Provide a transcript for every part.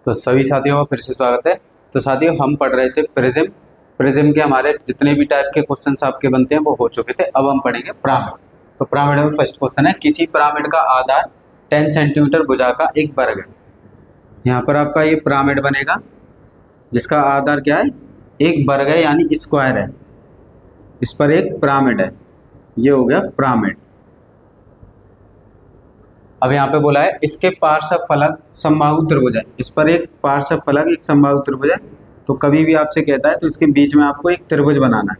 तो सभी साथियों का फिर से स्वागत है। तो साथियों हम पढ़ रहे थे प्रिज्म। प्रिज्म के हमारे जितने भी टाइप के क्वेश्चंस आपके बनते हैं वो हो चुके थे। अब हम पढ़ेंगे पिरामिड। तो पिरामिड में फर्स्ट क्वेश्चन है, किसी पिरामिड का आधार 10 सेंटीमीटर भुजा का एक वर्ग है। यहाँ पर आपका ये पिरामिड बनेगा जिसका आधार क्या है, एक वर्ग है यानी स्क्वायर है। इस पर एक पिरामिड है, ये हो गया पिरामिड। अब यहाँ पे बोला है इसके पार्श्व फलक समबाहु त्रिभुज है। इस पर एक पार्श्व फलक एक समबाहु त्रिभुज है। तो कभी भी आपसे कहता है तो इसके बीच में आपको एक त्रिभुज बनाना है।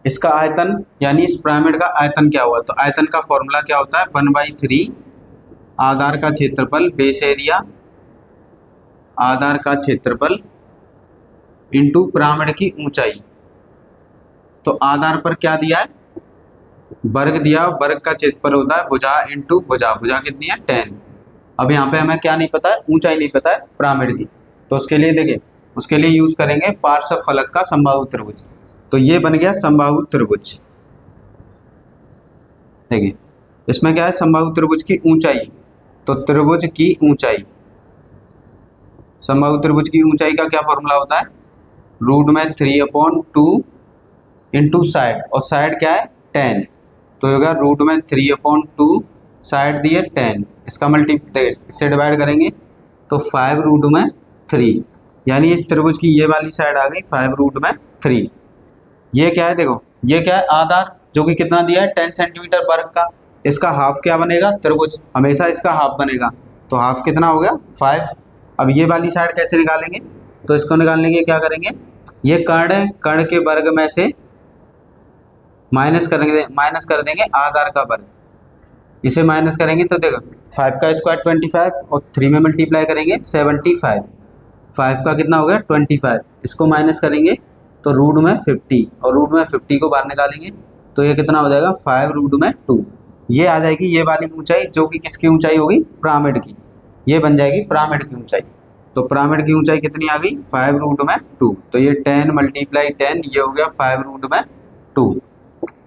इसका आयतन यानी इस पिरामिड का आयतन क्या हुआ, तो आयतन का फॉर्मूला क्या होता है, 1/3 आधार का क्षेत्रफल बेस एरिया, आधार का क्षेत्रफल इंटू पिरामिड की ऊंचाई। तो आधार पर क्या दिया है, वर्ग दिया, वर्ग का क्षेत्रफल होता है भुजा इंटू भुजा। भुजा कितनी है 10। अब यहाँ पे हमें क्या नहीं पता है, ऊंचाई नहीं पता है पिरामिड की। तो उसके लिए देखिए, उसके लिए यूज करेंगे पार्श्व फलक का समबाहु त्रिभुज। तो ये बन गया समबाहु त्रिभुज। देखिए इसमें क्या है, समबाहु त्रिभुज की ऊंचाई। तो त्रिभुज की ऊंचाई, समबाहु त्रिभुज की ऊंचाई का क्या फॉर्मूला होता है, √3/2 इंटू साइड, और साइड क्या है 10। तो होगा √3/2, साइड दिए 10, इसका इससे डिवाइड करेंगे तो 5√3, यानी इस त्रिभुज की ये वाली साइड आ गई 5√3। ये क्या है, देखो ये क्या है, आधार जो कि कितना दिया है 10 सेंटीमीटर वर्ग का। इसका हाफ क्या बनेगा, त्रिभुज हमेशा इसका हाफ बनेगा। तो हाफ कितना हो गया 5। अब ये वाली साइड कैसे निकालेंगे, तो इसको निकालने के क्या करेंगे, ये कर्ण है, कर्ण के वर्ग में से माइनस कर देंगे आधार का वर्ग। इसे माइनस करेंगे तो देखो 5 का स्क्वायर 25 और 3 में मल्टीप्लाई करेंगे 75। 5 का कितना हो गया 25, इसको माइनस करेंगे तो √50, और √50 को बाहर निकालेंगे तो ये कितना हो जाएगा 5√2। ये आ जाएगी ये वाली ऊंचाई, जो कि किसकी ऊंचाई होगी, पिरामिड की। ये बन जाएगी पिरामिड की ऊंचाई। तो पिरामिड की ऊंचाई कितनी आ गई 5√2। तो ये 10 × 10, ये हो गया 5√2।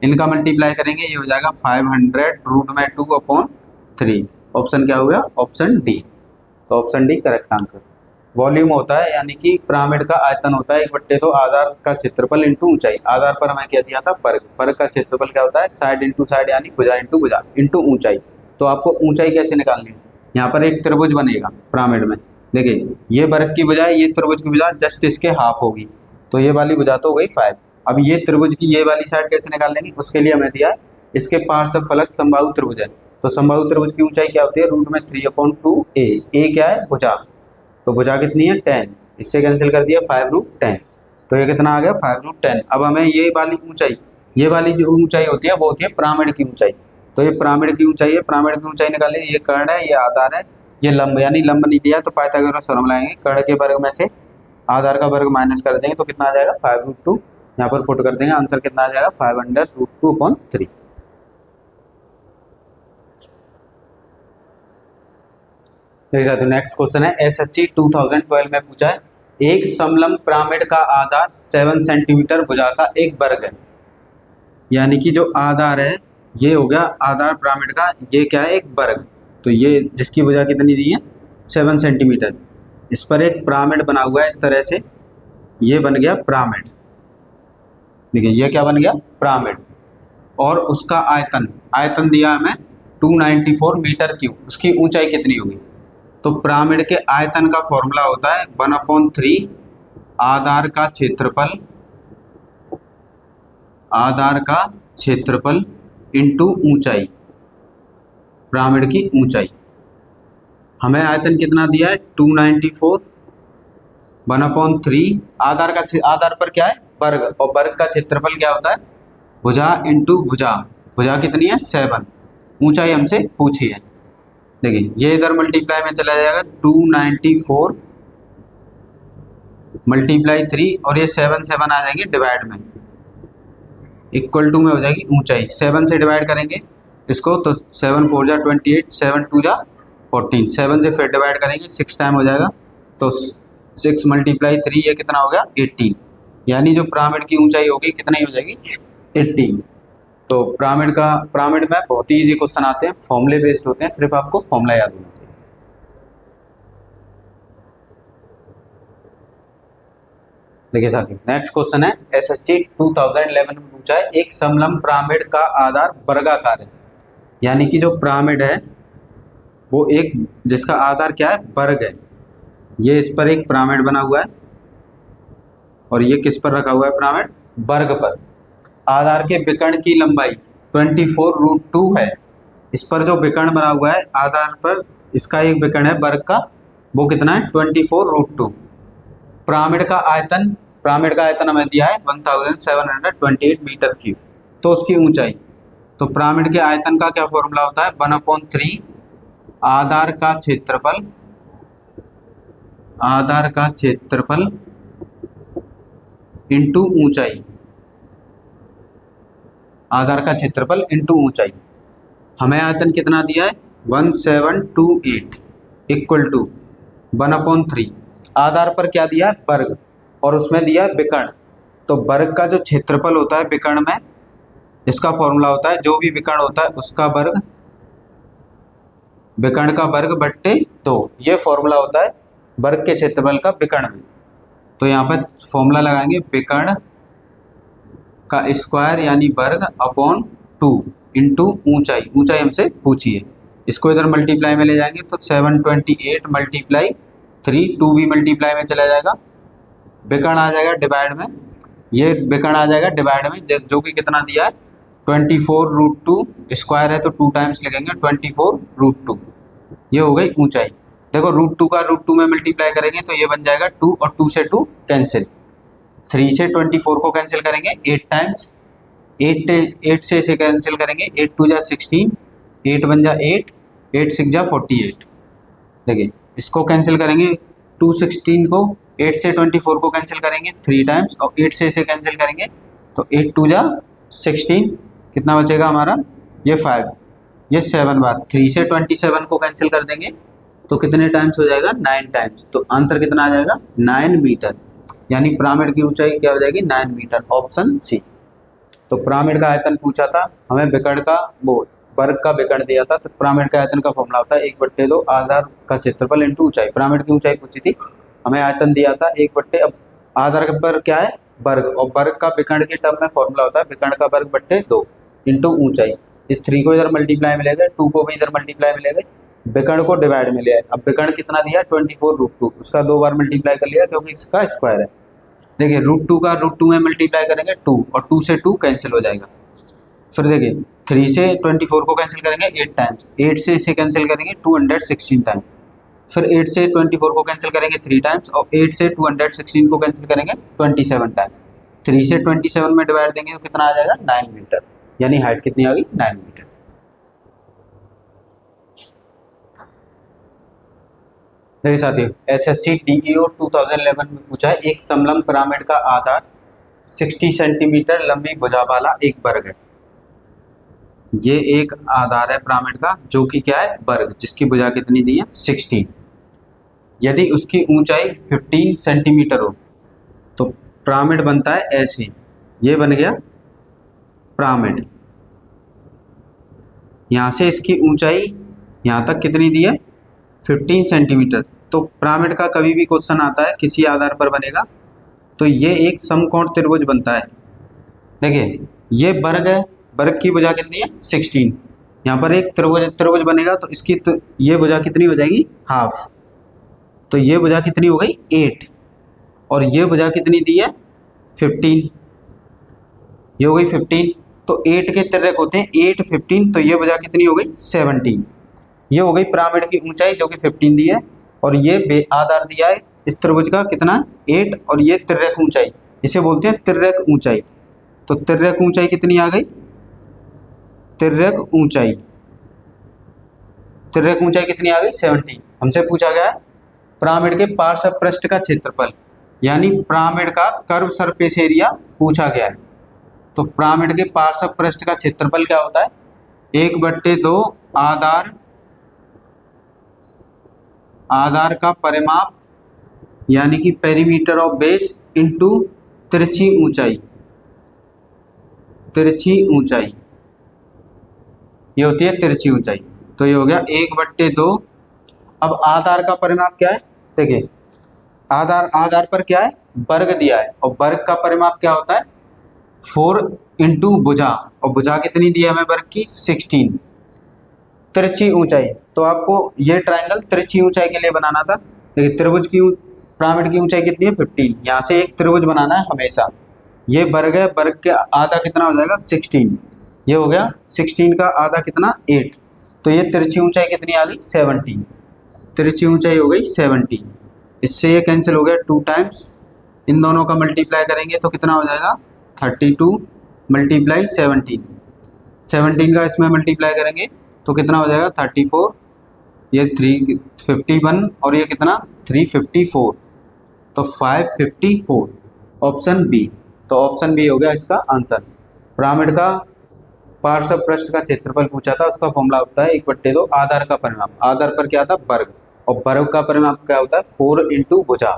इनका मल्टीप्लाई करेंगे, ये हो जाएगा 500√2/3। ऑप्शन क्या हो गया, ऑप्शन डी। तो option D correct answer. Volume होता है यानी कि पिरामिड का आयतन होता है 1/2 आधार का क्षेत्रफल इंटू ऊंचाई। आधार पर हमें क्या दिया था वर्ग, वर्ग का क्षेत्रफल क्या होता है साइड इंटू साइड यानी भुजा इंटू भुजा इंटू ऊंचाई। तो आपको ऊंचाई कैसे निकालनी है, यहाँ पर एक त्रिभुज बनेगा पिरामिड में। देखिए ये वर्ग की भुजा, ये त्रिभुज की भुजा जस्ट इसके हाफ होगी। तो ये वाली भुजा तो हो गई 5। अब ये त्रिभुज की ये वाली साइड कैसे निकाल लेंगे, उसके लिए हमें दिया है इसके पार्श्व फलक समबाहु त्रिभुज है। तो समबाहु त्रिभुज की ऊंचाई क्या होती है, √3/2 ए क्या है भुजा। तो भुजा कितनी है 10, इससे कैंसिल कर दिया 5√10। तो ये कितना आ गया 5√10। अब हमें ये वाली ऊंचाई, ये वाली जो ऊंचाई होती है वो होती है पिरामिड की ऊंचाई। तो ये पिरामिड की ऊंचाई है, पिरामिड की ऊंचाई निकाल ली। ये कर्ण है, ये आधार है, ये लंब, यानी लंब नहीं दिया तो पाइथागोरस थ्योरम लाएंगे। कर्ण के वर्ग में से आधार का वर्ग माइनस कर देंगे तो कितना आ जाएगा 5√2। यहाँ पर पुट कर देंगे, आंसर कितना आ जाएगा 500√2/3। नेक्स्ट क्वेश्चन है, एसएससी 2012 में पूछा है, एक समलंब पिरामिड का आधार 7 सेंटीमीटर भुजा का एक वर्ग है। यानी कि जो आधार है ये हो गया आधार पिरामिड का, ये क्या है एक वर्ग। तो ये जिसकी भुजा कितनी दी है 7 सेंटीमीटर। इस पर एक पिरामिड बना हुआ है इस तरह से, ये बन गया पिरामिड। देखिए ये क्या बन गया पिरामिड, और उसका आयतन, आयतन दिया हमें 294 मीटर क्यूब। उसकी ऊंचाई कितनी होगी, तो पिरामिड के आयतन का फॉर्मूला होता है 1/3 आधार का क्षेत्रफल, आधार का क्षेत्रफल इंटू ऊंचाई, पिरामिड की ऊंचाई। हमें आयतन कितना दिया है 294, 1/3 आधार का, आधार पर क्या है वर्ग, और वर्ग का क्षेत्रफल क्या होता है भुजा इंटू भुजा। भुजा कितनी है 7, ऊंचाई हमसे पूछी है। देखिए ये इधर मल्टीप्लाई में चला जाएगा 294 × 3, और ये 7 आ जाएंगे डिवाइड में, इक्वल टू में हो जाएगी ऊंचाई। 7 से डिवाइड करेंगे इसको तो 7 4 जा 28, 7 2 जा 14, 7 से फिर डिवाइड करेंगे 6 टाइम हो जाएगा। तो 6 × 3 ये कितना हो गया 18, यानी जो पिरामिड की ऊंचाई होगी कितनी हो जाएगी 18। तो पिरामिड में बहुत ही इजी क्वेश्चन आते हैं, फॉर्मूले बेस्ड होते हैं, सिर्फ आपको फॉर्मूला याद होना चाहिए। देखिए साथियों, नेक्स्ट क्वेश्चन है एसएससी 2011 में पूछा है, एक समलंब पिरामिड का आधार वर्गाकार है। यानी कि जो पिरामिड है वो एक, जिसका आधार क्या है, वर्ग है। ये इस पर एक पिरामिड बना हुआ है और ये किस पर रखा हुआ है पिरामिड, वर्ग पर। आधार के विकर्ण की लंबाई 24√2 है। इस पर जो विकर्ण बना हुआ है आधार पर, इसका एक विकर्ण है वर्ग का, वो कितना है, 24√2। पिरामिड का आयतन हमें दिया है 1728 मीटर क्यूब। तो उसकी ऊंचाई, तो पिरामिड के आयतन का क्या फॉर्मूला होता है, 1/3 आधार का क्षेत्रफल इंटू ऊंचाई, आधार का क्षेत्रफल इंटू ऊंचाई। हमें आयतन कितना दिया है, 1728 इक्वल टू 1/3, आधार पर क्या दिया है, वर्ग, और उसमें दिया है विकर्ण। तो वर्ग का जो क्षेत्रफल होता है विकर्ण में, इसका फॉर्मूला होता है, जो भी विकर्ण होता है उसका वर्ग, विकर्ण का वर्ग बट्टे 2, ये फॉर्मूला होता है वर्ग के क्षेत्रफल का विकर्ण में। तो यहाँ पर फॉर्मूला लगाएंगे, विकर्ण का स्क्वायर यानी वर्ग अपॉन 2 इंटू ऊंचाई हमसे पूछी है। इसको इधर मल्टीप्लाई में ले जाएंगे तो 728 मल्टीप्लाई 3, 2 भी मल्टीप्लाई में चला जाएगा, विकर्ण आ जाएगा डिवाइड में, ये विकर्ण आ जाएगा डिवाइड में, जो कि कितना दिया है 24√2, स्क्वायर है तो 2 टाइम्स लिखेंगे 24√2। ये हो गई ऊंचाई। देखो √2 का √2 में मल्टीप्लाई करेंगे तो ये बन जाएगा 2, और 2 से 2 कैंसिल, 3 से 24 को कैंसिल करेंगे 8 टाइम्स, 8 से इसे कैंसिल करेंगे, 8 2 जा 16, 8 1 जा 8, 8 6 जा 48। देखिए इसको कैंसिल करेंगे, 216 को 8 से 24 को कैंसिल करेंगे 3 टाइम्स, और 8 से इसे कैंसिल करेंगे तो 8 2 जा 16, कितना बचेगा हमारा, ये 5, ये 7 बार, 3 से 27 को कैंसिल कर देंगे तो कितने टाइम्स हो जाएगा, 9 टाइम्स। तो आंसर कितना आ जाएगा, 9 मीटर। यानी पिरामिड की ऊंचाई क्या हो जाएगी, 9 मीटर, ऑप्शन सी। तो पिरामिड का आयतन पूछा था, हमें विकर्ण का वो वर्ग का विकर्ण दिया था, तो पिरामिड का आयतन का फॉर्मूला होता है 1/2 आधार का क्षेत्रफल इंटू ऊंचाई। पिरामिड की ऊंचाई पूछी थी, हमें आयतन दिया था 1/, अब आधार पर क्या है, वर्ग, और वर्ग का विकर्ण के टर्म में फॉर्मूला होता है विकर्ण का वर्ग बट्टे 2 इंटू ऊंचाई। इस 3 को इधर मल्टीप्लाई में ले गए, 2 को भी इधर मल्टीप्लाई में ले गए, विकर्ण को डिवाइड में ले आए। अब विकर्ण कितना दिया, 24√2, उसका 2 बार मल्टीप्लाई कर लिया क्योंकि इसका स्क्वायर है। देखिए √2 का √2 में मल्टीप्लाई करेंगे 2, और 2 से 2 कैंसिल हो जाएगा। फिर देखिए 3 से 24 को कैंसिल करेंगे 8 टाइम्स, 8 से इसे कैंसिल करेंगे 216 टाइम्स, फिर 8 से 24 को कैंसिल करेंगे 3 टाइम्स, और 8 से 216 को कैंसिल करेंगे 27 टाइम्स। 3 से 27 में डिवाइड देंगे तो कितना आ जाएगा, 9 मीटर। यानी हाइट कितनी आ गई, 9 मीटर। देखिए साथियों, एसएससी डीईओ 2011 में पूछा है, एक समलंब पिरामिड का आधार 60 सेंटीमीटर लंबी भुजा वाला एक वर्ग है। ये एक आधार है पिरामिड का जो कि क्या है, वर्ग, जिसकी भुजा कितनी दी है, 16। यदि उसकी ऊंचाई 15 सेंटीमीटर हो तो पिरामिड बनता है ऐसे, ये बन गया पिरामिड। यहाँ से इसकी ऊंचाई यहाँ तक कितनी दी है, 15 सेंटीमीटर। तो पिरामिड का कभी भी क्वेश्चन आता है किसी आधार पर बनेगा तो ये एक समकोण त्रिभुज बनता है। देखिए ये वर्ग है, वर्ग की भुजा कितनी है, 16। यहाँ पर एक त्रिभुज बनेगा तो इसकी ये भुजा कितनी हो जाएगी, हाफ। तो ये भुजा कितनी हो गई, 8, और ये भुजा कितनी दी है, 15, ये हो गई 15। तो 8 के तिर्यक होते हैं 8 15, तो ये भुजा कितनी हो गई, 17। ये हो गई पिरामिड की ऊंचाई जो कि 15 दी है, और ये आधार दिया है इस त्रिभुज का कितना, 8, और ये तिर्यक ऊंचाई, इसे बोलते हैं तिर्यक ऊंचाई। तो तिर्यक ऊंचाई कितनी आ गई, तिर्यक ऊंचाई कितनी आ गई, 70। हमसे पूछा गया है पिरामिड के पार्श्व पृष्ठ का क्षेत्रफल, यानी पिरामिड का कर्व सरफेस एरिया पूछा गया है। तो पिरामिड के पार्श्व पृष्ठ का क्षेत्रफल क्या होता है, 1/2 आधार का परिमाप यानी कि पेरीमीटर ऑफ बेस इंटू तिरछी ऊंचाई, ये होती है तिरछी ऊंचाई। तो ये हो गया 1/2। अब आधार का परिमाप क्या है, देखिए आधार आधार पर क्या है, वर्ग दिया है, और वर्ग का परिमाप क्या होता है 4 इंटू भुजा, और भुजा कितनी दी है हमें वर्ग की 16। तिरछी ऊंचाई, तो आपको ये ट्रायंगल तिरछी ऊंचाई के लिए बनाना था। देखिए त्रिभुज की पिरामिड की ऊंचाई कितनी है 15, यहाँ से एक त्रिभुज बनाना है हमेशा। ये वर्ग है, वर्ग के आधा कितना हो जाएगा 16, ये हो गया 16 का आधा कितना 8, तो ये तिरछी ऊंचाई कितनी आ गई 17, तिरछी ऊंचाई हो गई 17। इससे ये कैंसिल हो गया 2 टाइम्स, इन दोनों का मल्टीप्लाई करेंगे तो कितना हो जाएगा 32 मल्टीप्लाई 17, 17 का इसमें मल्टीप्लाई करेंगे तो कितना हो जाएगा 34, ये 351 और ये कितना 354, तो 554 ऑप्शन बी। तो ऑप्शन बी हो गया इसका आंसर। पिरामिड का पार्श्व पृष्ठ का क्षेत्रफल पूछा था, उसका फॉर्मूला होता है 1/2 आधार का परिमाप, आधार पर क्या था वर्ग, और वर्ग का परिमाप क्या होता है 4 इंटू भुजा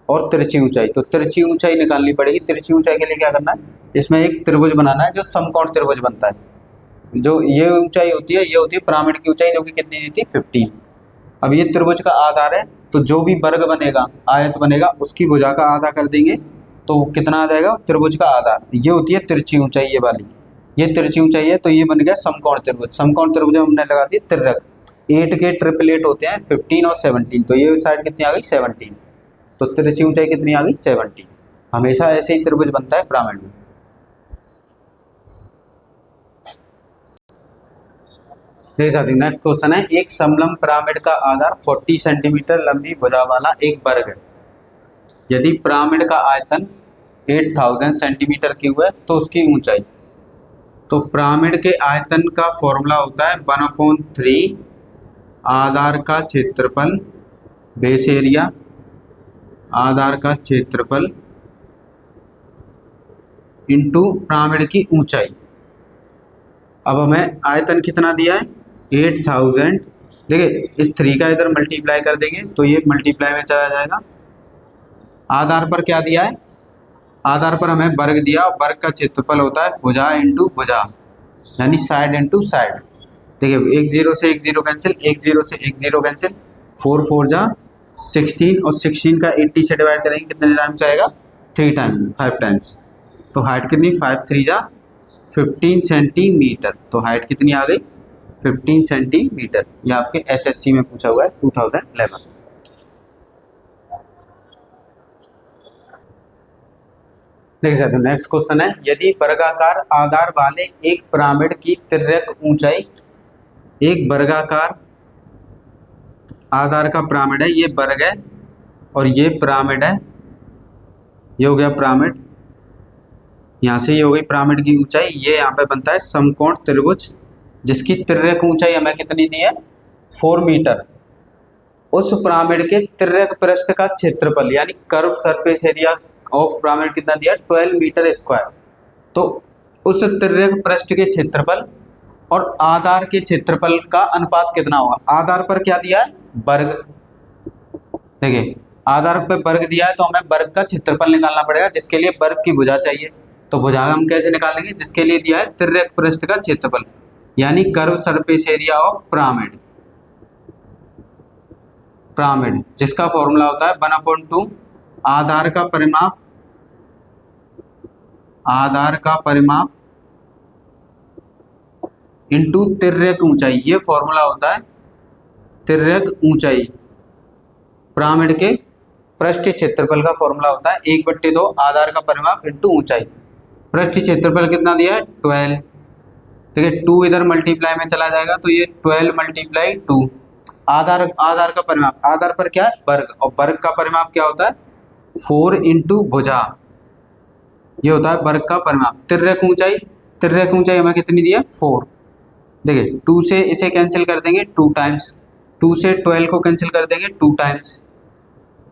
और तिरछी ऊंचाई। तो तिरछी ऊंचाई निकालनी पड़ेगी, तिरछी ऊंचाई के लिए क्या करना है, इसमें एक त्रिभुज बनाना है जो समकोण त्रिभुज बनता है। जो ये ऊंचाई होती है ये होती है पिरामिड की ऊंचाई, जो कि कितनी दी थी 15। अब ये त्रिभुज का आधार है, तो जो भी वर्ग बनेगा आयत बनेगा उसकी भुजा का आधा कर देंगे तो कितना आ जाएगा त्रिभुज का आधार। ये होती है तिरछी ऊंचाई, ये वाली ये तिरछी ऊंचाई है, तो ये बन गया समकोण त्रिभुज। समकोण त्रिभुज हमने लगा दी तिर्यक, 8 के ट्रिपलेट होते हैं 15 और 17, तो ये साइड कितनी आ गई 17, तो तिरछी ऊंचाई कितनी आ गई 17। हमेशा ऐसे ही त्रिभुज बनता है पिरामिड में। देख सकते हैं नेक्स्ट क्वेश्चन है, एक समलंब पिरामिड का आधार 40 सेंटीमीटर लंबी भुजा वाला एक वर्ग है। यदि पिरामिड का आयतन 8000 सेंटीमीटर क्यूब है तो उसकी ऊंचाई। तो पिरामिड के आयतन का फॉर्मूला होता है 1/3 आधार का क्षेत्रफल बेस एरिया, आधार का क्षेत्रफल इंटू पिरामिड की ऊंचाई। अब हमें आयतन कितना दिया है 8000, देखिए इस 3 का इधर मल्टीप्लाई कर देंगे तो ये मल्टीप्लाई में चला जाएगा। आधार पर क्या दिया है, आधार पर हमें वर्ग दिया, वर्ग का क्षेत्रफल होता है भुजा इंटू भुजा, यानी साइड इंटू साइड। देखिए 1 0 से 1 0 कैंसिल, 1 0 से 1 0 कैंसिल, 4 4 जा 16, और 16 का 80 से डिवाइड करेंगे कितने टाइम्स आएगा 3 टाइम 5 टाइम्स, तो हाइट कितनी 5 3 जा 15 सेंटीमीटर, तो हाइट कितनी आ गई 15 सेंटीमीटर। ये आपके एसएससी में पूछा हुआ है 2011। देख सकते हो नेक्स्ट क्वेश्चन है, यदि वर्गाकार आधार वाले एक पिरामिड की तिर्यक ऊंचाई, एक वर्गाकार आधार का पिरामिड है, ये वर्ग है और ये पिरामिड है, ये हो गया पिरामिड, यहाँ से ये हो गई पिरामिड की ऊंचाई, ये यहाँ पे बनता है समकोण त्रिभुज जिसकी तिर्यक ऊंचाई हमें कितनी दी है 4 मीटर। उस पिरामिड के तिर्यक पृष्ठ का क्षेत्रफल यानी curve surface area of pyramid कितना दिया 12 मीटर स्क्वायर। तो उस तिर्यक पृष्ठ के क्षेत्रफल और आधार के क्षेत्रफल का अनुपात कितना होगा। आधार पर क्या दिया है वर्ग, देखिए आधार पर वर्ग दिया है तो हमें वर्ग का क्षेत्रफल निकालना पड़ेगा, जिसके लिए वर्ग की भुजा चाहिए। तो भुजा हम कैसे निकालेंगे, जिसके लिए दिया है तिर्यक पृष्ठ का क्षेत्रफल यानी curve surface area of pyramid, pyramid जिसका फॉर्मूला होता है 1/2 आधार का परिमाप, आधार का परिमाप इंटू तिर्यक ऊंचाई। ये फॉर्मूला होता है तिर्यक ऊंचाई, पिरामिड के पृष्ठ क्षेत्रफल का फॉर्मूला होता है 1/2 आधार का परिमाप इंटू ऊंचाई। पृष्ठ क्षेत्रफल कितना दिया है 12, देखिए 2 इधर मल्टीप्लाई में चला जाएगा तो ये 12 मल्टीप्लाई 2। आधार आधार का परिमाप, आधार पर क्या है वर्ग, और वर्ग का परिमाप क्या होता है 4 इंटू भुजा, ये होता है वर्ग का परिमाप। तिर्यक ऊंचाई, तिर्यक ऊंचाई हमें कितनी दी है 4, देखिए 2 से इसे कैंसिल कर देंगे 2 टाइम्स, 2 से 12 को कैंसिल कर देंगे 2 टाइम्स,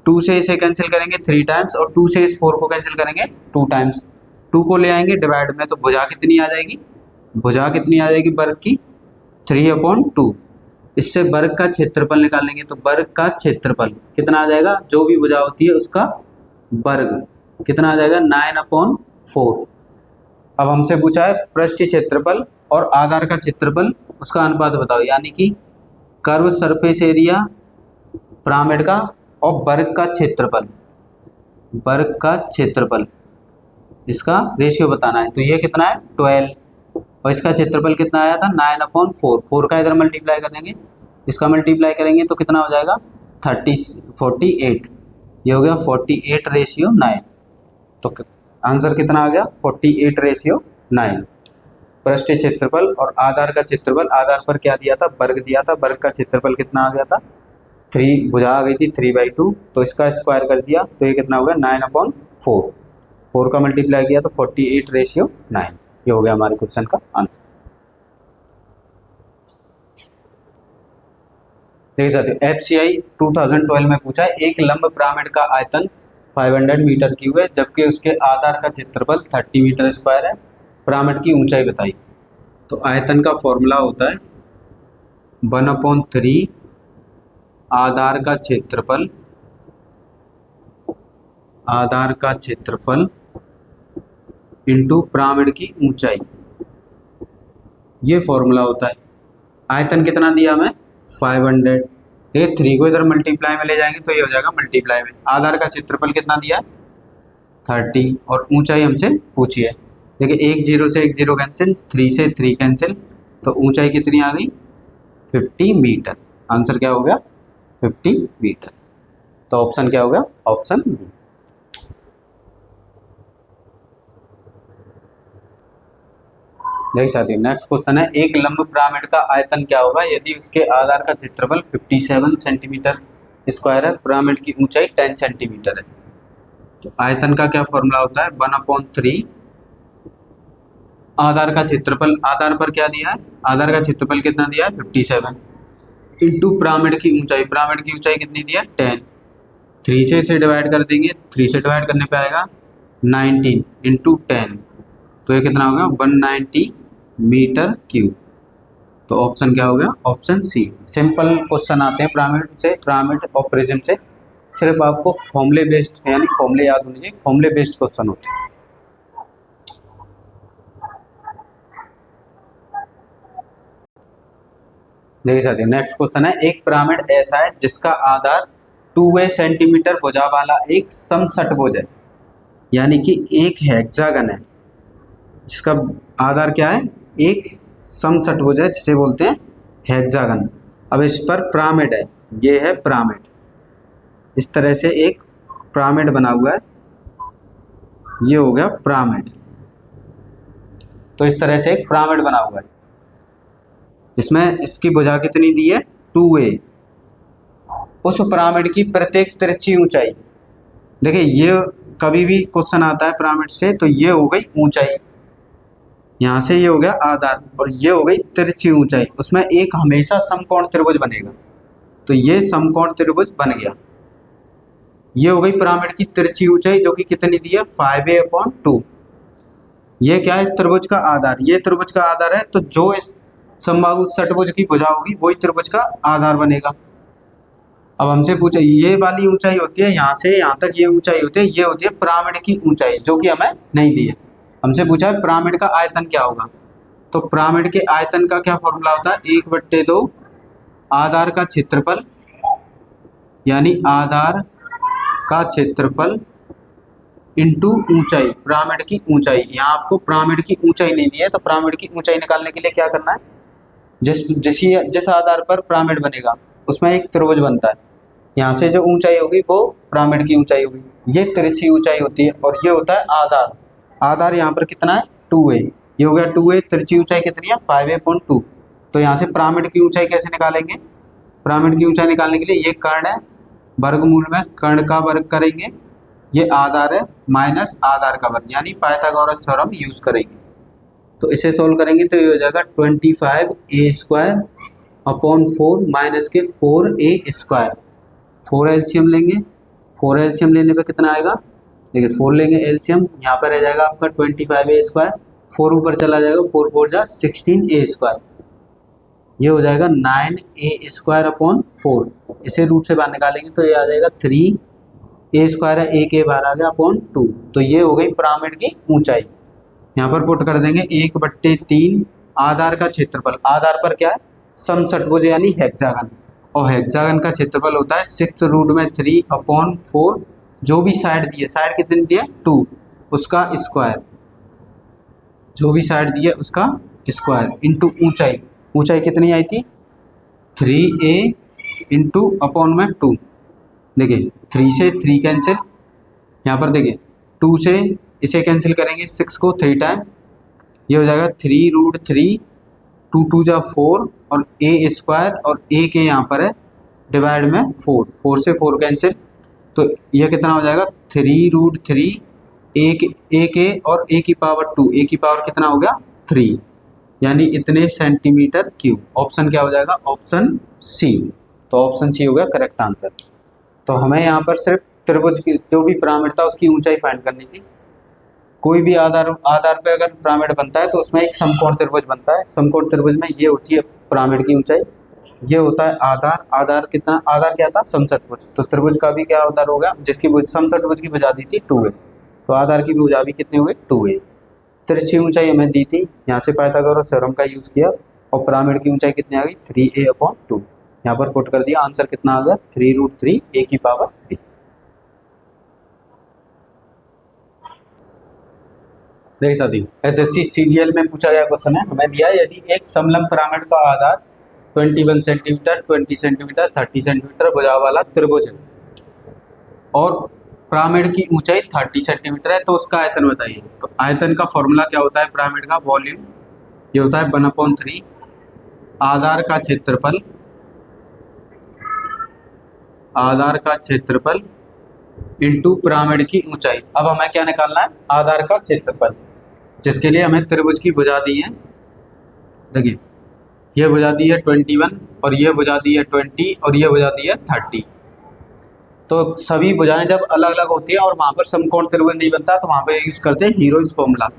2 से इसे कैंसिल करेंगे 3 टाइम्स, और 2 से इस 4 को कैंसिल करेंगे 2 टाइम्स। 2 को ले आएंगे डिवाइड में तो भुजा कितनी आ जाएगी, भुजा कितनी आ जाएगी वर्ग की 3/2। इससे वर्ग का क्षेत्रफल निकालेंगे तो वर्ग का क्षेत्रफल कितना आ जाएगा, जो भी भुजा होती है उसका वर्ग कितना आ जाएगा 9/4। अब हमसे पूछा है पृष्ठ क्षेत्रफल और आधार का क्षेत्रफल, उसका अनुपात बताओ, यानी कि कर्व सरफेस एरिया पिरामिड का और वर्ग का क्षेत्रफल, वर्ग का क्षेत्रफल, इसका रेशियो बताना है। तो ये कितना है 12, और इसका क्षेत्रफल कितना आया था 9/4। 4 का इधर मल्टीप्लाई कर देंगे, इसका मल्टीप्लाई करेंगे तो कितना हो जाएगा 48। ये हो गया 48/9। तो आंसर कितना आ गया 48/9। पृष्ठीय क्षेत्रफल और आधार का क्षेत्रफल, आधार पर क्या दिया था वर्ग दिया था, वर्ग का क्षेत्रफल कितना आ गया था 3, भुजा आ गई थी 3/2, तो इसका स्क्वायर कर दिया तो ये कितना हो गया 9/4। 4 का मल्टीप्लाई किया तो 48/9। ये हो गया हमारे क्वेश्चन का आंसर। देखिए साथियों, FCI 2012 में पूछा है एक लंब पिरामिड का आयतन 500 मीटर क्यूब है जबकि उसके आधार का क्षेत्रफल 30 मीटर स्क्वायर है, पिरामिड की ऊंचाई बताई। तो आयतन का फॉर्मूला होता है 1/3 आधार का क्षेत्रफल, आधार का क्षेत्रफल इंटू पिरामिड की ऊंचाई, ये फॉर्मूला होता है। आयतन कितना दिया हमें 500, ये 3 को इधर मल्टीप्लाई में ले जाएंगे तो ये हो जाएगा मल्टीप्लाई में। आधार का क्षेत्रफल कितना दिया है 30 और ऊंचाई हमसे पूछी है। देखिए 1 0 से 1 0 कैंसिल, 3 से 3 कैंसिल, तो ऊंचाई कितनी आ गई 50 मीटर। आंसर क्या हो गया 50 मीटर। तो ऑप्शन क्या हो गया ऑप्शन बी। देखिए साथियों, नेक्स्ट क्वेश्चन है एक लंब पिरामिड का आयतन क्या होगा यदि उसके आधार का क्षेत्रफल 57 सेंटीमीटर स्क्वायर है, पिरामिड की ऊंचाई 10 सेंटीमीटर है। तो आयतन का क्या फॉर्मूला होता है 1/3 आधार का क्षेत्रफल, आधार पर क्या दिया है, आधार का क्षेत्रफल कितना दिया है 57, इंटू पिरामिड की ऊंचाई, पिरामिड की ऊंचाई कितनी दी है 10, 3 से इसे डिवाइड कर देंगे, 3 से डिवाइड करने पे आएगा 19 इंटू 10, तो ये कितना होगा 190 मीटर क्यूब। तो ऑप्शन क्या हो गया ऑप्शन सी। सिंपल क्वेश्चन आते हैं पिरामिड से, पिरामिड और प्रिज्म से, सिर्फ आपको फॉर्मूले बेस्ड यानी फॉर्मूले याद होने चाहिए, फॉर्मूले बेस्ड क्वेश्चन होते हैं। देखिए साथियों, नेक्स्ट क्वेश्चन है एक पिरामिड ऐसा है जिसका आधार 2 सेंटीमीटर भुजा वाला एक समषटभुज है, यानी कि एक हेक्सागन है जिसका आधार क्या है एक समषटभुज है जिसे बोलते हैं हेक्सागन। अब इस पर पिरामिड है, ये है पिरामिड, इस तरह से एक पिरामिड बना हुआ है, ये हो गया पिरामिड। तो इस तरह से एक पिरामिड बना हुआ है जिसमें इसकी भुजा कितनी दी है 2a। उस पिरामिड की प्रत्येक तिरछी ऊंचाई, देखिए ये कभी भी क्वेश्चन आता है पिरामिड से तो ये हो गई ऊंचाई, यहाँ से ये हो गया आधार और ये हो गई तिरछी ऊंचाई, उसमें एक हमेशा समकोण त्रिभुज बनेगा, तो ये समकोण त्रिभुज बन गया। ये हो गई पिरामिड की तिरछी ऊंचाई जो कि कितनी दी है 5a/2। ये क्या है इस त्रिभुज का आधार, ये त्रिभुज का आधार है, तो जो इस समबाहु षटभुज की भुजा होगी वही त्रिभुज का आधार बनेगा। अब हमसे पूछे ये वाली ऊंचाई होती है यहाँ से यहाँ तक, ये ऊंचाई होती है, ये होती है पिरामिड की ऊंचाई जो कि हमें नहीं दी है। हमसे पूछा है पिरामिड का आयतन क्या होगा, तो पिरामिड के आयतन का क्या फॉर्मूला होता है 1/2 आधार का क्षेत्रफल, यानी आधार का क्षेत्रफल इंटू ऊंचाई, पिरामिड की ऊंचाई। यहाँ आपको पिरामिड की ऊंचाई नहीं दी है तो पिरामिड की ऊंचाई निकालने के लिए क्या करना है, जिस आधार पर पिरामिड बनेगा उसमें एक त्रिभुज बनता है, यहाँ से जो ऊंचाई होगी वो पिरामिड की ऊंचाई होगी, ये तिरछी ऊंचाई होती है और ये होता है आधार। आधार यहाँ पर कितना है 2a, ये हो गया 2a, तिरछी ऊंचाई कितनी है 5a/2। तो यहाँ से पिरामिड की ऊंचाई कैसे निकालेंगे, पिरामिड की ऊंचाई निकालने के लिए ये कर्ण है, वर्गमूल में कर्ण का वर्ग करेंगे, ये आधार है माइनस आधार का वर्ग, यानी पाइथागोरस थ्योरम यूज करेंगे। तो इसे सोल्व करेंगे तो ये हो जाएगा 25a² माइनस के 4a²। 4 एलसीएम लेंगे, 4 एलसीएम लेने पे कितना आएगा, देखिए 4 लेंगे एलसीएम, यहाँ पर रह जाएगा आपका 25a², 4 ऊपर चला जाएगा, 4 4 जा 16a², ये हो जाएगा 9a²/4। इसे रूट से बाहर निकालेंगे तो ये आ जाएगा 3a² है, एक a बाहर आ गया /2। तो ये हो गई पिरामिड की ऊंचाई। यहाँ पर पुट कर देंगे 1/3 आधार का क्षेत्रफल, आधार पर क्या है समषटभुज यानी हेक्सागन, और हेक्सागन का क्षेत्रफल होता है 6√3/4, जो भी साइड दी है, साइड कितनी दी है 2, उसका स्क्वायर, जो भी साइड दी है उसका स्क्वायर इंटू ऊंचाई, ऊंचाई कितनी आई थी 3a इंटू अपॉन में 2। देखिए 3 से 3 कैंसिल, यहाँ पर देखिए 2 से इसे कैंसिल करेंगे 6 को 3 टाइम, ये हो जाएगा 3√3, 2 2 जा 4 और a स्क्वायर, और a के यहाँ पर है डिवाइड में 4, 4 से 4 कैंसिल, तो यह कितना हो जाएगा 3√3 a के और a की पावर 2, a की पावर कितना हो गया 3, यानी इतने सेंटीमीटर क्यूब। ऑप्शन क्या हो जाएगा, ऑप्शन सी। तो ऑप्शन सी हो गया करेक्ट आंसर। तो हमें यहाँ पर सिर्फ त्रिभुज की जो भी पिरामिड था उसकी ऊंचाई फाइंड करनी थी। कोई भी आधार पे अगर पिरामिड बनता है तो उसमें एक समकोण त्रिभुज बनता है। समकोण त्रिभुज में ये होती है पिरामिड की ऊंचाई, ये होता है आधार। आधार कितना, आधार क्या था समचतुर्भुज, तो त्रिभुज का भी क्या आधार होगा, जिसकी समचतुर्भुज की भुजा दी थी 2a, तो आधार की भुजा भी कितनी हुई 2a। तिरछी ऊंचाई हमें दी थी, यहाँ से पाइथागोरस थ्योरम का यूज किया, और पिरामिड की ऊंचाई कितनी आ गई 3a/2, यहाँ पर पुट कर दिया, आंसर कितना आ गया 3√3 a की पावर 3। देख सकते हो एसएससी सीजीएल में पूछा गया क्वेश्चन है, हमें दिया है यदि एक समलंब पिरामिड का आधार 21 सेंटीमीटर, 20 सेंटीमीटर, 30 सेंटीमीटर भुजा वाला त्रिभुज है और पिरामिड की ऊंचाई 30 सेंटीमीटर है, तो उसका आयतन बताइए। तो आयतन का फॉर्मूला क्या होता है पिरामिड का, वॉल्यूम, ये होता है 1/3 आधार का क्षेत्रफल, आधार का क्षेत्रफल इंटू पिरामिड की ऊंचाई। अब हमें क्या निकालना है, आधार का क्षेत्रफल, जिसके लिए हमें त्रिभुज की भुजा दी है। देखिए ये भुजा दी है 21 और ये भुजा दी है 20 और ये भुजा दी है 30। तो सभी भुजाएं जब अलग अलग होती है और वहाँ पर समकोण त्रिभुज नहीं बनता तो वहाँ पे यूज करते हैं हीरोइंस फॉर्मूला।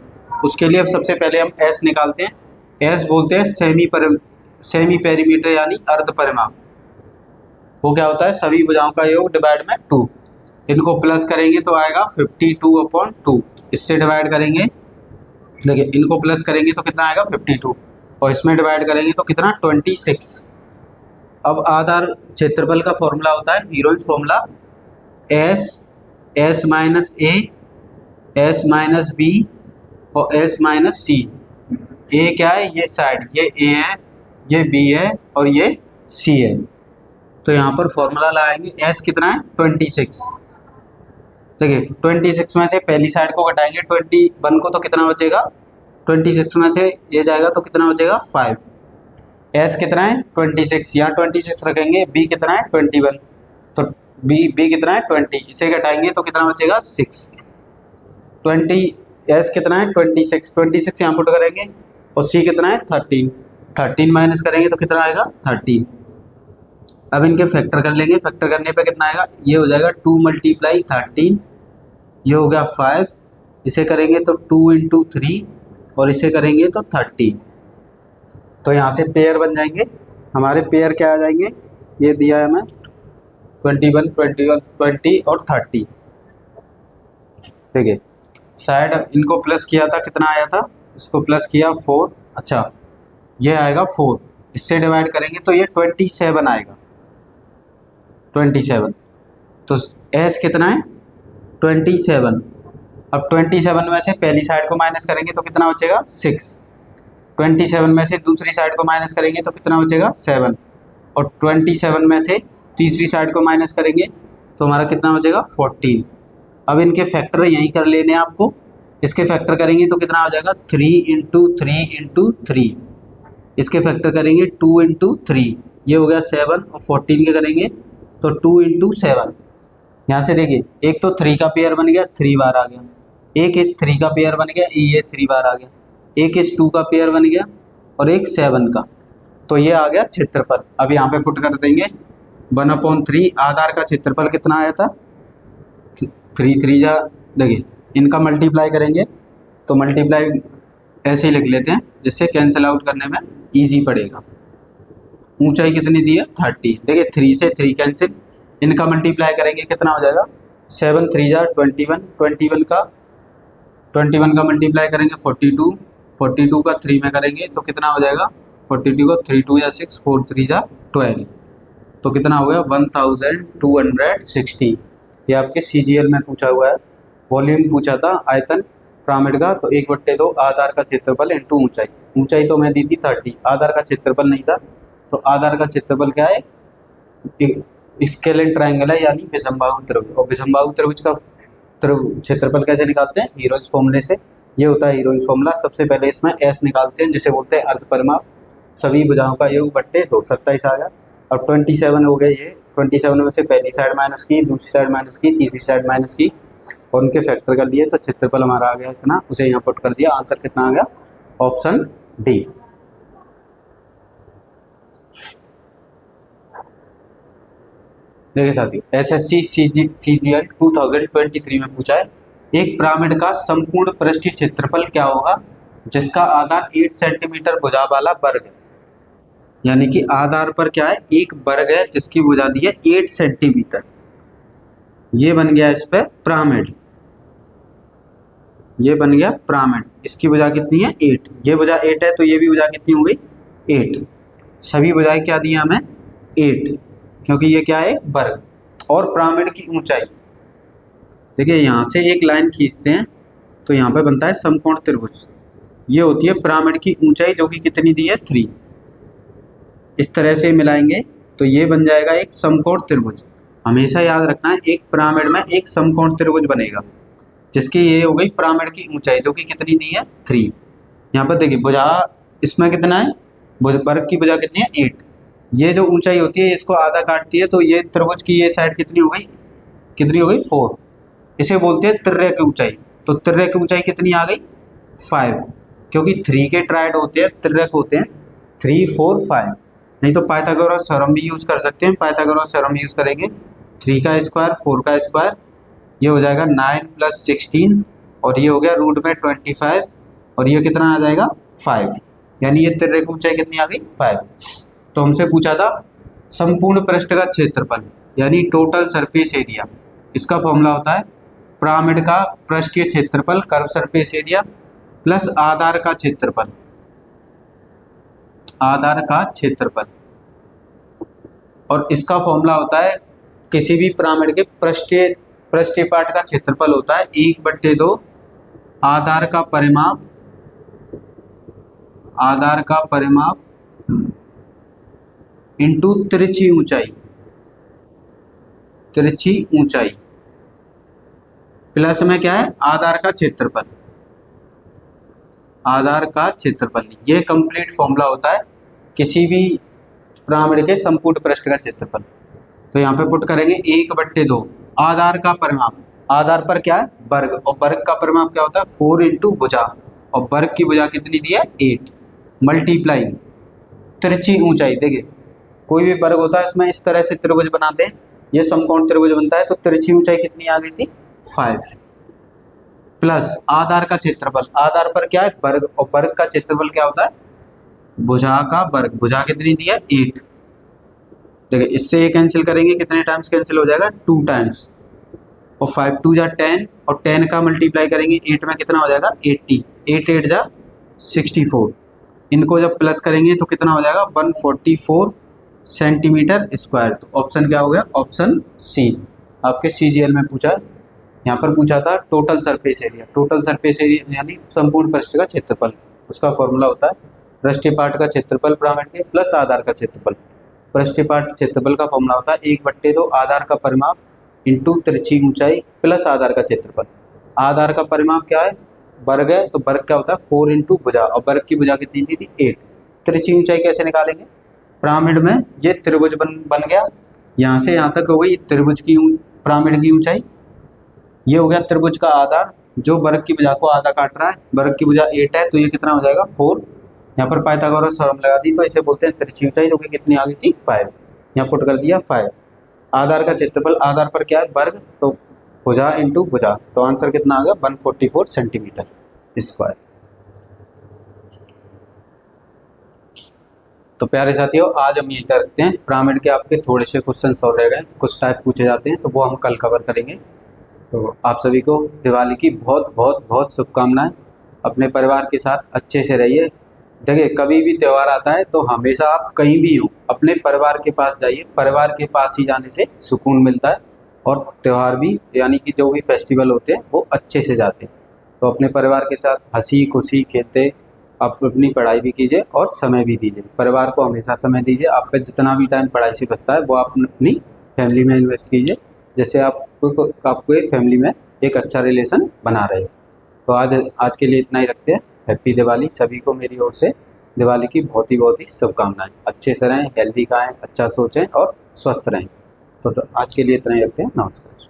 उसके लिए अब सबसे पहले हम एस निकालते हैं। एस बोलते हैं सेमी पेरीमीटर यानी अर्ध परिमाप। वो क्या होता है, सभी भुजाओं का योग डिवाइड में 2, इनको प्लस करेंगे तो आएगा 52/2, इससे डिवाइड करेंगे, देखिए इनको प्लस करेंगे तो कितना आएगा 52 और इसमें डिवाइड करेंगे तो कितना 26। अब आधार क्षेत्रफल का फॉर्मूला होता है Heron's formula, S minus S minus B और एस माइनस सी। ए क्या है, ये साइड, ये ए है, ये बी है और ये सी है। तो यहाँ पर फॉर्मूला लगाएंगे, एस कितना है 26। देखिए 26 में से पहली साइड को घटाएंगे 21 को तो कितना बचेगा, 26 में से ये जाएगा तो कितना बचेगा 5। एस कितना है 26, यहाँ 26 रखेंगे, बी कितना है 21, तो बी कितना है 20, इसे घटाएंगे तो कितना बचेगा 6। 20 एस कितना है 26 यहाँ पुट करेंगे और सी कितना है 13 माइनस करेंगे तो कितना आएगा 13। अब इनके फैक्टर कर लेंगे, फैक्टर करने पे कितना आएगा, ये हो जाएगा 2 × 13, ये हो गया 5, इसे करेंगे तो 2 × 3 और इसे करेंगे तो 30। तो यहाँ से पेयर बन जाएंगे हमारे, पेयर क्या आ जाएंगे, ये दिया है हमें 21, 21, 20 और 30। देखिए साइड इनको प्लस किया था, कितना आया था, इसको प्लस किया 4, अच्छा ये आएगा 4, इससे डिवाइड करेंगे तो ये 27 आएगा, 27। तो एस कितना है 27। अब 27 में से पहली साइड को माइनस करेंगे तो कितना बचेगा 6, 27 में से दूसरी साइड को माइनस करेंगे तो कितना बचेगा 7, और 27 में से तीसरी साइड को माइनस करेंगे तो हमारा कितना बचेगा 14। अब इनके फैक्टर यहीं कर लेने हैं आपको, इसके फैक्टर करेंगे तो कितना हो जाएगा 3 × 3 × 3, इसके फैक्टर करेंगे 2 × 3, ये हो गया 7 और 14 के करेंगे तो 2 × 7। यहाँ से देखिए एक तो 3 का पेयर बन गया 3 बार आ गया, एक इस 3 का पेयर बन गया, ये 3 बार आ गया, एक इस 2 का पेयर बन गया और एक 7 का, तो ये आ गया क्षेत्रफल। अब यहाँ पे पुट कर देंगे 1/3 आधार का क्षेत्रफल कितना आया था 3 3 जा, देखिए इनका मल्टीप्लाई करेंगे तो मल्टीप्लाई ऐसे ही लिख लेते हैं जिससे कैंसिल आउट करने में इजी पड़ेगा। ऊंचाई कितनी दी है 30, देखिए 3 से 3 कैंसिल, इनका मल्टीप्लाई करेंगे कितना हो जाएगा 7 3 जा 21, 21 का मल्टीप्लाई करेंगे 42, 42 का 3 में करेंगे तो कितना हो जाएगा 42 को 3 2 या 6, 4 3 जा 12, तो कितना हो गया 1260। ये आपके CGL में पूछा हुआ है। वॉल्यूम पूछा था आयतन पिरामिड का, तो 1/2 आधार का क्षेत्रफल इंटू ऊंचाई। ऊंचाई तो मैं दी थी 30, आधार का क्षेत्रफल नहीं था, तो आधार का क्षेत्रफल क्या है, स्केलेन ट्राइंगल है यानी विषमबाहु त्रिभुज। और विषमबाहु त्रिभुज का क्षेत्रफल कैसे निकालते हैं, हीरोज फॉर्मूले से। ये होता है हीरोज फॉर्मूला। सबसे पहले इसमें S निकालते हैं जिसे बोलते हैं अर्ध परिमाप, सभी भुजाओं का योग बट्टे 2, 27 आ गया। अब 27 हो गए। ये 27 में से पहली साइड माइनस की, दूसरी साइड माइनस की, तीसरी साइड माइनस की और उनके फैक्टर कर लिए, तो क्षेत्रफल हमारा आ गया इतना, उसे यहाँ पुट कर दिया। आंसर कितना आ गया, ऑप्शन डी। देखिए साथियों, SSC CGL 2023 में पूछा है, एक पिरामिड का संपूर्ण पृष्ठीय क्षेत्रफल क्या होगा जिसका आधार 8 सेंटीमीटर भुजा वाला वर्ग है। यानी कि आधार पर क्या है, एक वर्ग है जिसकी भुजा दी है 8 सेंटीमीटर। ये बन गया इस पे पिरामिड, ये बन गया पिरामिड। इसकी भुजा कितनी है 8, ये भुजा 8 है तो ये भी भुजा कितनी हो गई 8। सभी भुजाएं क्या दी है हमें 8, क्योंकि ये क्या है वर्ग। और पिरामिड की ऊंचाई, देखिए यहाँ से एक लाइन खींचते हैं तो यहाँ पे बनता है समकोण त्रिभुज। ये होती है पिरामिड की ऊंचाई जो कि कितनी दी है 3। इस तरह से मिलाएंगे तो ये बन जाएगा एक समकोण त्रिभुज। हमेशा याद रखना है एक पिरामिड में एक समकोण त्रिभुज बनेगा जिसकी ये हो गई पिरामिड की ऊंचाई जो कि कितनी दी है 3। यहाँ पर देखिए भुजा इसमें कितना है, वर्ग की भुजा कितनी है 8। ये जो ऊंचाई होती है इसको आधा काटती है, तो ये त्रिभुज की ये साइड कितनी हो गई, कितनी हो गई 4। इसे बोलते हैं त्रिज्या की ऊंचाई। तो त्रिज्या की ऊंचाई कितनी आ गई 5, क्योंकि 3 के ट्रायड होते हैं, त्रिज्यक होते हैं 3, 4, 5। नहीं तो पाइथागोरस थ्योरम भी यूज कर सकते हैं। पाइथागोरस थ्योरम यूज करेंगे 3 का स्क्वायर 4 का स्क्वायर, ये हो जाएगा 9 + 16 और ये हो गया रूट में 25 और ये कितना आ जाएगा 5। यानी ये त्रिज्या की ऊंचाई कितनी आ गई 5। तो हमसे पूछा था संपूर्ण पृष्ठ का क्षेत्रफल यानी टोटल सरफेस एरिया। इसका फॉर्मूला होता है पिरामिड का पृष्ठीय क्षेत्रफल कर्व सरफेस एरिया प्लस आधार का क्षेत्रफल, आधार का क्षेत्रफल। और इसका फॉर्मूला होता है किसी भी पिरामिड के पृष्ठीय पार्ट का क्षेत्रफल होता है 1/2 आधार का परिमाप, आधार का परिमाप इंटू तिरछी ऊंचाई, तिरछी ऊंचाई प्लस में क्या है आधार का क्षेत्रफल, आधार का क्षेत्रफल। ये कंप्लीट फॉर्मूला होता है किसी भी पिरामिड के संपूर्ण पृष्ठ का क्षेत्रफल। तो यहाँ पे पुट करेंगे 1/2 आधार का परिमाप, आधार पर क्या है वर्ग, और वर्ग का परिमाप क्या होता है 4 इंटू भुजा, और वर्ग की भुजा कितनी दी है 8 मल्टीप्लाई तिरछी ऊंचाई। देखिए कोई भी वर्ग होता है इसमें इस तरह से त्रिभुज बनाते हैं, ये समकोण त्रिभुज बनता है, तो तिरछी ऊंचाई कितनी आ गई थी 5 प्लस आधार का क्षेत्रफल, आधार पर क्या है वर्ग, और वर्ग का क्षेत्रफल क्या होता है भुजा का वर्ग, भुजा कितनी दी है 8। देखिए इससे ये कैंसिल करेंगे, कितने टाइम्स कैंसिल हो जाएगा 2 टाइम्स, और 5 2 जा 10 और 10 का मल्टीप्लाई करेंगे 8 में कितना हो जाएगा 80, 8 8 जा 64। इनको जब प्लस करेंगे तो कितना हो जाएगा 144 सेंटीमीटर स्क्वायर। तो ऑप्शन क्या हो गया, ऑप्शन सी। आपके CGL में पूछा है, यहाँ पर पूछा था total surface area. Total surface area यानी संपूर्ण पृष्ठ का क्षेत्रफल, उसका फॉर्मूला होता है पृष्ठीय पार्ट का क्षेत्रफल पिरामिड के प्लस आधार का क्षेत्रफल। पृष्ठीय पार्ट क्षेत्रफल का फॉर्मूला होता है 1/2 आधार का परिमाप इंटू तिरछी ऊंचाई प्लस आधार का क्षेत्रफल। आधार का परिमाप क्या है वर्ग है, तो वर्ग क्या होता है 4 इंटू भुजा, और वर्ग की भुजा कितनी थी 8। तिरछी ऊंचाई कैसे निकालेंगे, पिरामिड में ये त्रिभुज बन गया, यहाँ से यहाँ तक हो गई त्रिभुज की पिरामिड की ऊंचाई। ये हो गया त्रिभुज का आधार जो वर्ग की भुजा को आधा काट रहा है, वर्ग की भुजा 8 है तो ये कितना हो जाएगा 4। यहाँ पर पाइथागोरस थ्योरम लगा दी, तो इसे बोलते हैं तिरछी ऊंचाई जो कि कितनी आ गई थी 5। यहाँ पुट कर दिया 5। आधार का क्षेत्रफल, आधार पर क्या है वर्ग, तो भुजा इंटू भुजा, तो आंसर कितना आ गया 144 सेंटीमीटर स्क्वायर। तो प्यारे साथियों आज हम यहीं तक रखते हैं। पिरामिड के आपके थोड़े से क्वेश्चन और रह गए, कुछ टाइप पूछे जाते हैं तो वो हम कल कवर करेंगे। तो आप सभी को दिवाली की बहुत बहुत बहुत शुभकामनाएं। अपने परिवार के साथ अच्छे से रहिए, देखिए कभी भी त्यौहार आता है तो हमेशा आप कहीं भी हो अपने परिवार के पास जाइए, परिवार के पास ही जाने से सुकून मिलता है और त्यौहार भी यानी कि जो भी फेस्टिवल होते हैं वो अच्छे से जाते हैं। तो अपने परिवार के साथ हंसी खुशी खेलते आप अपनी पढ़ाई भी कीजिए और समय भी दीजिए, परिवार को हमेशा समय दीजिए। आपका जितना भी टाइम पढ़ाई से बचता है वो आप अपनी फैमिली में इन्वेस्ट कीजिए, जिससे आपको एक फैमिली में एक अच्छा रिलेशन बना रहे। तो आज आज के लिए इतना ही रखते हैं। हैप्पी दिवाली सभी को मेरी ओर से। दिवाली की बहुत ही शुभकामनाएं। अच्छे से रहें, हेल्दी खाएं, अच्छा सोचें और स्वस्थ रहें। तो आज के लिए इतना ही रखते हैं। नमस्कार।